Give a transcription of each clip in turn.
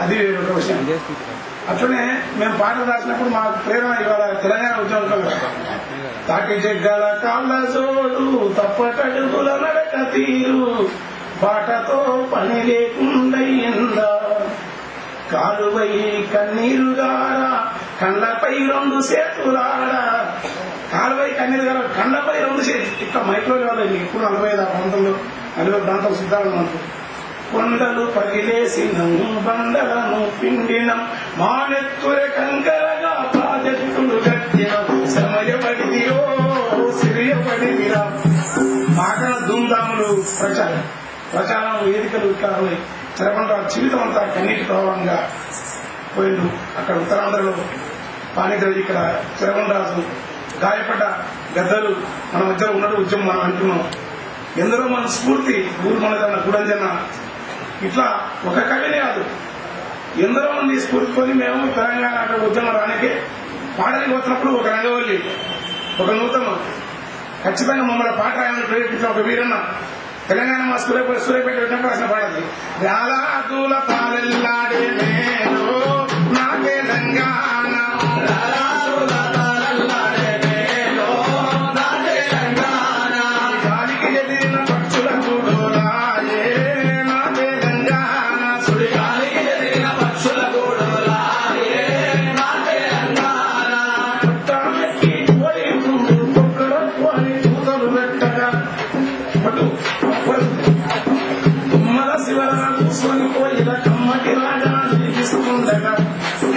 అది ఒక విషయం. అట్లనే మేము పాటలు రాసినప్పుడు మాకు ప్రేరణ ఇవాళ తెలంగాణ ఉద్యమం తాకి జగ్గల కాళ్ళ జోడు తప్పటడుగుల నడక తీరు పాటతో పని లేకుండయిందా కాలువై కన్నీరుగారా కళ్ళపై రెండు చేతులారా కాలువై కన్నీరు గారా కళ్ళపై రెండు చేతులు ఇట్లా మైక్రో కాదండి ఇప్పుడు 40 ప్రాంతం సిద్ధాలను కొండలు పగిలేసినం బండలను పిండినం మానెత్తుర కంకరగా ప్రాజెక్టులు కట్టినం సమయపడిదియో సిరియపడిదిరా మాటల ధూమ్ధాములు ప్రచారం వేదికలు ఇట్లా చెరపంట జీవితం అంతా కన్నీటి ప్రభావంగా పోయిండు. అక్కడ ఉత్తరాంధ్రలో పాణిగ్రాజు, ఇక్కడ చిరగొండరాజు, గాయపడ్డ గద్దలు మన మధ్య ఉన్నట్టు ఉద్యమం మనం అంటున్నాం. ఎందరో మన స్ఫూర్తి ఊరు మనదన్న గుడంజన్న ఇట్లా ఒక కవినే కాదు ఎందరో మంది స్ఫూర్తితోని మేము తెలంగాణ అక్కడ ఉద్యమం రానికి పాడడానికి వచ్చినప్పుడు ఒక రంగవల్లి ఒక నూతనం ఖచ్చితంగా మమ్మల్ని పాట రాయాలని ప్రేరేపించిన ఒక వీరన్న తెలంగాణ మా సూర్యపేట వచ్చినప్పుడు రాసిన పాడది రాలాదుల పాలెల్లాడే నేను నా తెలంగాణ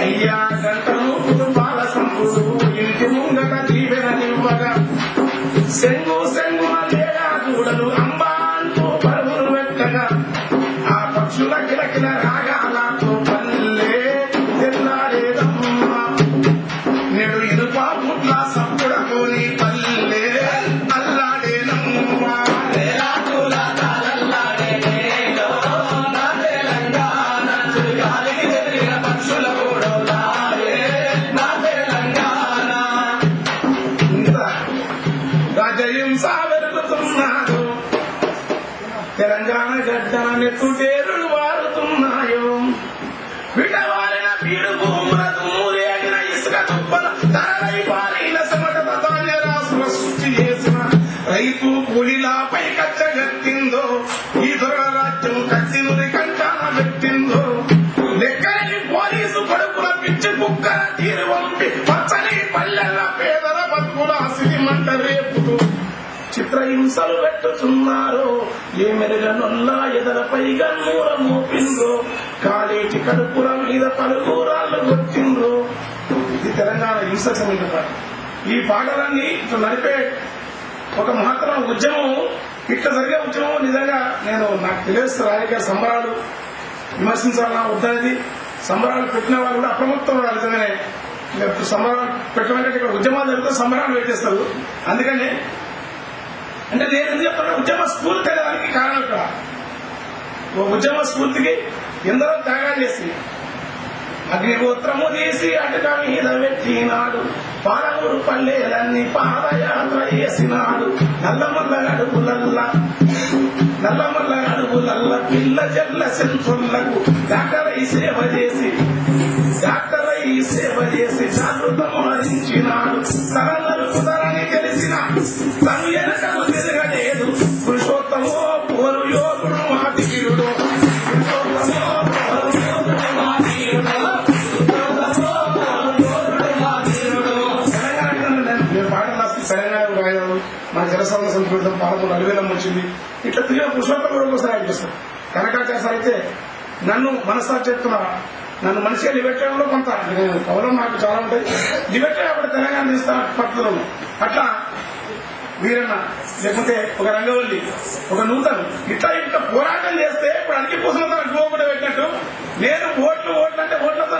అయ్యా గంటలు కుటుంబాల సంపుడు ఇంటి ముంగట దీవెననివ్వగా సెంగు లేగా దూడలు అంబా అంటూ పరుగులు పెట్టగా ఆ పక్షుల కిలకిల రాగాలతో పల్లె తెల్లారేదమ్మా నేడు ఇనుపా పుట్ల సప్పుడతోని పల్లె అల్లాడేనమ్మా వెలుగుతున్నాడు తెలంగాణ గడ్డన నెట్టుటేరులు వారుతున్నాయో విడవారిన పీడు భూములకు మూరేగిన ఇసుక తుప్పల తరలై పారిన సమట రాసుల సృష్టి చేసిన రైతు కూలీలపై కచ్చగట్టిందో ఈ దొర రాజ్యం కత్తినుడి కంటాన పెట్టిందో లెక్కని పోలీసు కొడుకుల పిచ్చి కుక్కల తీరు వంపి పచ్చని పల్లెల పేదల బతుకుల సిరి మంట రేపుతూ చిత్రహింసలు పెట్టుతున్నారు ఏ మెరుగనుల్లా ఎదలపై గన్నూర మోపిండ్రో కాలేటి కడుపుల మీద పలుగురాళ్ళు కొట్టిండ్రో. ఇది తెలంగాణ హింస సమీప. ఈ పాటలన్నీ ఇట్లా నడిపే ఒక మహత్తర ఉద్యమం, ఇట్లా జరిగే ఉద్యమం నిజంగా నాకు తెలియదు. రాజకీయ సంబరాలు విమర్శించాలన్నా వద్దనేది సంబరాలు పెట్టిన వాళ్ళు కూడా అప్రమత్తం నిజంగానే సంబరాలు పెట్టమంటే ఇక్కడ ఉద్యమాలు జరిగితే సంబరాలు పెట్టేస్తారు. అందుకని అంటే నేను ఎందుకు చెప్తున్నా ఉద్యమ స్ఫూర్తి అనేదానికి కారణం ఇక్కడ ఉద్యమ స్ఫూర్తికి ఎందరో త్యాగాలు చేసి అగ్నిగోత్రము తీసి అటుక మీద పెట్టినాడు పాలమూరు పల్లెలన్నీ పాదయాత్ర చేసినాడు నల్లమల్ల అడుగులల్ల పిల్ల జల్ల సెంతులకు డాక్టరై సేవ చేసి జాగృతము హరించినాడు తరలకు తరని తెలిసిన తను ఎనకము తిరగలేదు పురుషోత్తమో పోరు యోగుడు మాటికిరుడు మన జనసంఘ సంస్కృతం 13,000 వచ్చింది. ఇట్లా తిరిగిన పురుషోత్తమ ఒకసారి అనిపిస్తాం. కనకాచార్య అయితే నన్ను మనసారి చెప్తున్నా నన్ను మనిషిగా లిబెట్టడంలో కొంత కవలం నాకు చాలా ఉంటాయి. లిబెట్టే అప్పుడు తెలంగాణ తీస్తా పట్టుదలను అట్లా వీరన్న లేకపోతే ఒక రంగవల్లి ఒక నూతన ఇట్లా పోరాటం చేస్తే ఇప్పుడు అన్ని పూసలతో అడ్డుకోకుండా పెట్టినట్టు నేను ఓట్లు అంటే ఓట్లతో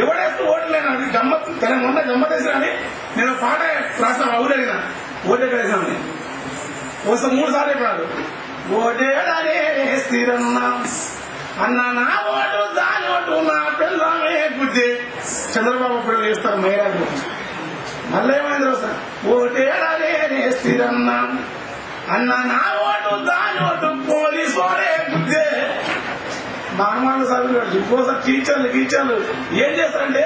ఎవడేస్తూ ఓట్లు లేను. అది గమ్మత్ మొన్న గమ్మతేసినా నేను పాట రాసిన ఊరేగిన ఓటేసామని కోసం 3 సార్లు చెప్పినాడు. ఓటేడనే స్థిరన్నా అన్న నా ఓటు దాని ఓటు నా పిల్లమే బుద్ధి. చంద్రబాబు ఇప్పుడు చేస్తారు మైరాజు మళ్ళీ ఏమైంది సార్ ఓటేడనే స్థిరన్నా అన్న నా ఓటు దాని ఓటు పోలీసు బుద్ధి. నార్మల్ చదువు ఇంకోసారి టీచర్లు ఏం చేస్తారంటే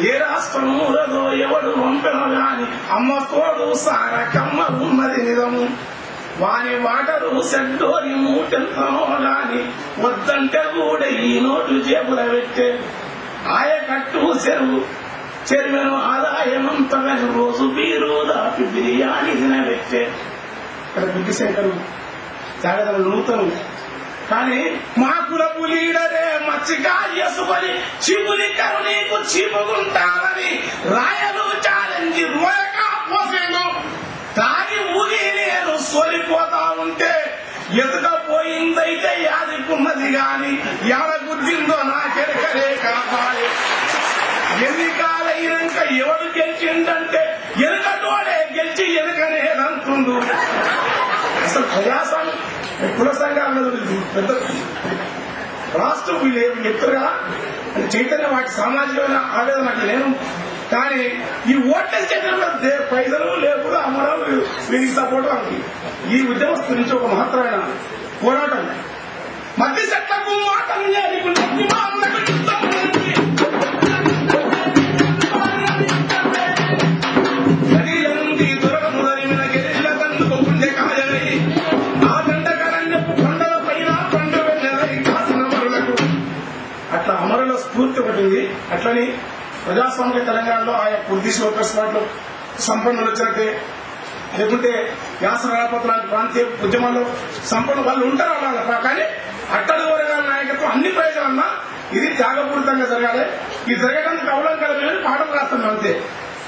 ఏ రాష్ట్రం ఊరదో ఎవడు పంపెనో గాని అమ్మ తోడు సారకమ్మ ఉన్నది నిజము వాని వాటరు సెడ్డోని మూటెంతనో గాని వద్దంటే కూడా ఈ నోటు జేబుల పెట్టే ఆయకట్టు చెరువును ఆదాయమంత రోజు బీరు దాపి బిర్యానీ తినబెట్టే ఇక్కడ బుద్ధిశంకరు జాగ్రత్తలు నూతను కానీ మా కులపు లీడరే మచ్చిగా చేసుకొని చిపులి కరుణీకు చీపుకుంటానని రాయలు ఛాలెంజ్ రోయగా పోసేను తాగి ఊగి నేను సోలిపోతా ఉంటే ఎదుకపోయిందైతే యాదికున్నది గాని ఎడ గుద్దిందో నాకెరకరే కావాలి ఎన్నికాలైనాక ఎవరు గెలిచిందంటే ఎనకటోడే గెలిచి ఎనకనేదంటుండు అసలు ప్రజాస్వామ్యం కుల సంఘాలు పెద్ద రాష్ట్రం వీళ్ళు ఎత్తుగా చైతన్య వాటి సామాజికమైన ఆవేదన నాకు లేను కానీ ఈ ఓట్లేసి చైతన్యంలో పైసలు లేకుండా అమ్మడం వీరికి సపోర్ట్ వాళ్ళకి ఈ ఉద్యమస్తు నుంచి ఒక మహత్తరమైన పోరాటం మధ్య చెట్లకు మాటలు అట్లా అమరుల స్ఫూర్తి ఒకటి ఉంది. అట్లని ప్రజాస్వామిక తెలంగాణలో ఆయా బుద్ధిస్ట్ వర్కర్స్ వాటిలో సంపన్నులు వచ్చినట్టే లేకుంటే వ్యాస రాపత్రాలు ప్రాంతీయ ఉద్యమాల్లో సంపన్న వాళ్ళు ఉంటారు వాళ్ళ కానీ అట్టడి వర్గాల నాయకత్వం అన్ని ప్రయోజనాలన్నా ఇది త్యాగపూరితంగా జరగాలి. ఇది జరగడానికి అవలంకరణ మేము పాటలు రాస్తాం అంతే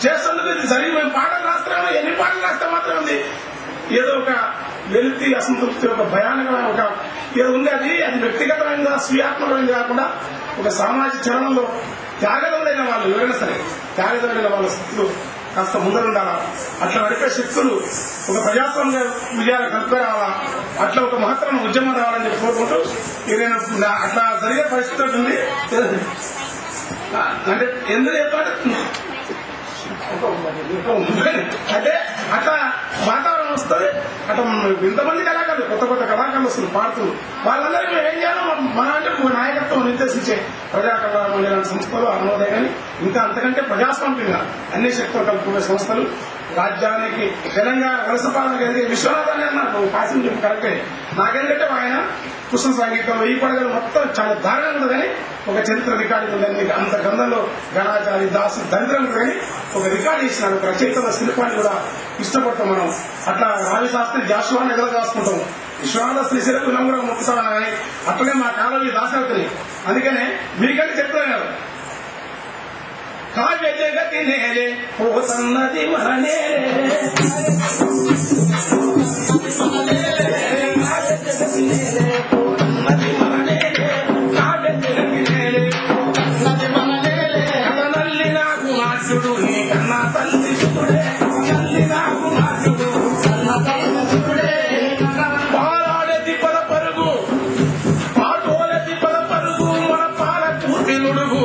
చేస్తున్నది ఇది జరిగి మేము పాటలు రాస్తామో ఎన్ని పాటలు రాస్తే మాత్రం ఉంది ఏదో ఒక వెలితి అసంతృప్తి ఒక భయానకమైన ఒక ఏదో ఉంది అది వ్యక్తిగతమైన స్వీయాత్మకమైనది కాకుండా ఒక సామాజిక చలనంలో త్యాగదలైన వాళ్ళు ఎవరైనా సరే త్యాగదలైన వాళ్ళ స్థితులు కాస్త ముందరుండాలా అట్లా నడిపే శక్తులు ఒక ప్రజాస్వామ్య విజయాలు కలుపుకురావాలా అట్లా ఒక మహత్తరమైన ఉద్యమం రావాలని చెప్పి కోరుకుంటూ నేను అట్లా జరిగే పరిస్థితి ఉంది అంటే ఎందుకు చెప్పాలి అంటే అట్లా వాతావరణం వస్తుంది అట్లా ఇంతమంది కళాకారులు కొత్త కళాకారులు వస్తుంది పాడుతుంది వాళ్ళందరికీ మేము ఏం చేయాలో మన అంటే నాయకత్వం నిర్దేశించే ప్రజా కళా మండలి సంస్థలు అనుమోదయ కానీ ఇంకా అంతకంటే ప్రజాస్వామ్యంగా అన్ని శక్తులు కలుపుకునే సంస్థలు రాజ్యానికి తెలంగాణ వలస పాలన కలిగే విశ్వనాథాన్ని అన్నారు కాసిన చెప్పి కరెక్టే నాకేంటంటే ఆయన కృష్ణ సంగీతంలో ఈ పడగలు మొత్తం చాలా దారుణంగా ఉంది కానీ ఒక చరిత్ర రికార్డు ఉందని అంత గ్రంథంలో గణాచారి దాసు దరిద్రం కానీ ఒక రికార్డు ఇచ్చినాడు ఒక రచయితల శిల్పాన్ని కూడా ఇష్టపడతాం మనం అట్లా రావి శాస్త్రి జాషువాన్ని ఎదురు రాసుకుంటాం విశ్వనాథ శ్రీశైలకు విలం కూడా మొక్కుతామని అట్లనే మా కాలంలో దాసవుతుంది అందుకనే మీకంటే చెప్తున్నారు కావ్య జగతి నేలే పోతన్నది మననే నల్లి నాకు నాట్యుడు నీ కన్నా తల్లి శుకుడే నల్లి నాకు నాట్యుడు కన్నా తల్లి శుకుడే పాలాడే తిప్పల పరుగు పాటోలే తిప్పల పరుగు మన పాల పూర్తి నుడుగు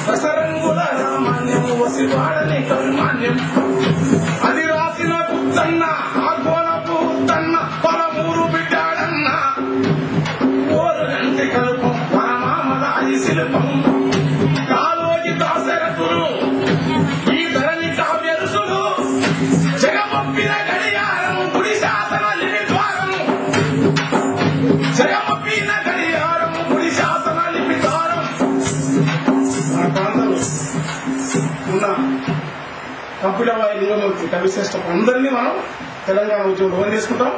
రసరంగుల రామాన్యం వసివాడని కవిమాన్యం అది రాసిన పుత్తన్న ఆ గోలపు పుత్తన్న పలమూరు బిడ్డాడన్న ఓరు గంటి కలుపం పరమామదాది శిల్పం కాలోజి దాశరథులు ఈ ధరణి కావ్యరుసులు జగమప్పిన గడియారం గుడి శాసన లిపి ద్వారము జగమప్పిన గడియారం గుడి శాసన లిపి ద్వారం మన ప్రాంతంలో ఉన్న కంప్యూటర్ వారి లింగమూర్తి కవిశ్రేష్ఠ అందరినీ మనం తెలంగాణ ఉద్యోగం చేసుకుంటాం.